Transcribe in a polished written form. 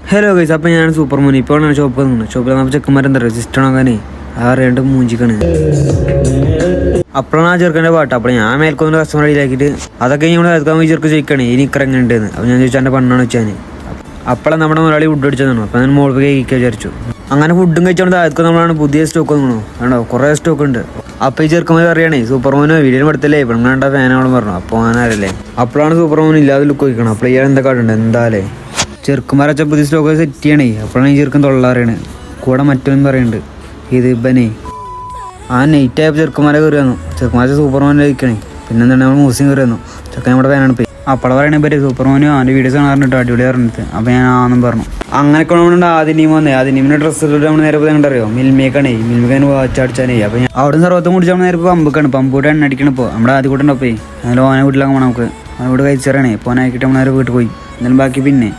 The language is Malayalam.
ഹലോ ഗൈസ്, അപ്പോൾ ഞാൻ സൂപ്പർ മോൻ ഇപ്പോൾ ഷോപ്പിൽ നിന്നത്. ഷോപ്പിൽ നമ്മൾ ചെക്കന്മാരെന്താ പറയുക, സിസ്റ്റം ആകാനേ അറിയാണ്ട് മൂഞ്ചിക്കണ്. അപ്പോഴാണ് ആ ചെറുക്കൻ്റെ പാട്ട്. അപ്പോൾ ഞാൻ മേൽക്കൊന്ന് കസ്റ്റമർ റെഡിയാക്കിയിട്ട് അതൊക്കെ നമ്മൾ കേൾക്കാൻ ചെറുക്ക് ചോദിക്കണേ ഇനി ഇക്കറങ്ങനെ ഉണ്ടെന്ന്. അപ്പോൾ ഞാൻ ചോദിച്ചാൽ എൻ്റെ പെണ്ണാണ് വെച്ചാൽ അപ്പോഴാണ് നമ്മുടെ മുതലാളി ഫുഡ് അടിച്ചതാണ്. അപ്പോൾ ഞാൻ മോൾക്ക് കേൾക്കാൻ വിചാരിച്ചു. അങ്ങനെ ഫുഡും കഴിച്ചോണ്ട് ആദ്യം നമ്മളാണ് പുതിയ സ്റ്റോക്ക് വന്നു. വേണ്ടോ കുറേ സ്റ്റോക്ക് ഉണ്ട്. അപ്പോൾ ഈ ചെറുക്കന്മാർ അറിയണേ സൂപ്പർമോനോ വീഡിയോ എടുത്തല്ലേ പെണ്ണാണ്ട ഫാനോളം പറഞ്ഞു. അപ്പോൾ ഞാനല്ലേ അപ്പോഴാണ് സൂപ്പർമോൻ ഇല്ലാതെ ലുക്ക് വയ്ക്കണം. അപ്പോൾ ഇയാൾ എന്താ കാട്ടുണ്ട് എന്താലേ ചെറുക്കന്മാരച്ച പുതിയ സ്റ്റോക്ക് സെറ്റ് ചെയ്യണേ. അപ്പോഴാണ് ഈ ചെറുക്കൻ തൊള്ളാറിയണ്. കൂടെ മറ്റൊന്നും പറയുന്നുണ്ട് ഇത് ഇബനെ ആ നൈറ്റ് ആയപ്പോൾ ചെറുക്കന്മാരെ കയറി വന്നു. ചെറുക്കന്മാരെ സൂപ്പർമോനെ കഴിക്കണേ. പിന്നെ എന്താണ് നമ്മൾ മൂസിയും കയറി വന്നു. ചെക്കൻ നമ്മുടെ ഫാനാണ് പോയി. അപ്പോൾ പറയണേ പറ്റി സൂപ്പർമോനും അവൻ്റെ വീഡിയോസ് കാണാറുണ്ട് അടിപൊളി പറഞ്ഞിട്ട്. അപ്പോൾ ഞാൻ ആണെന്നും പറഞ്ഞു. അങ്ങനെയൊക്കെ നമ്മളുണ്ട് ആദ്യം വന്നേ. ആദ്യം ഡ്രസ്സ് ഇട്ടിട്ട് നമ്മൾ നേരെ പോയി കണ്ടറിയോ മിൽമേക്കാണേ. മിൽമേക്കാണ് വാച്ചടിച്ചാനേ. അപ്പോൾ ഞാൻ അവിടെ നിന്ന് സർവത്തും കുടിച്ചാൽ നേരെ പമ്പൊക്കെയാണ്. പമ്പ് കൂടെ എണ്ണ അടിക്കണം. ഇപ്പോൾ നമ്മുടെ ആദ്യം കൂടെ ഉണ്ടപ്പോയി അങ്ങനെ ഓനെ വീട്ടിലാകുമ്പോൾ നമുക്ക് അവനോട് കഴിച്ചറിയണേ. ഇപ്പോൾ ഓനാക്കിയിട്ട് നമ്മൾ നേരെ വീട്ടിൽ പോയി. എന്നാലും ബാക്കി പിന്നെ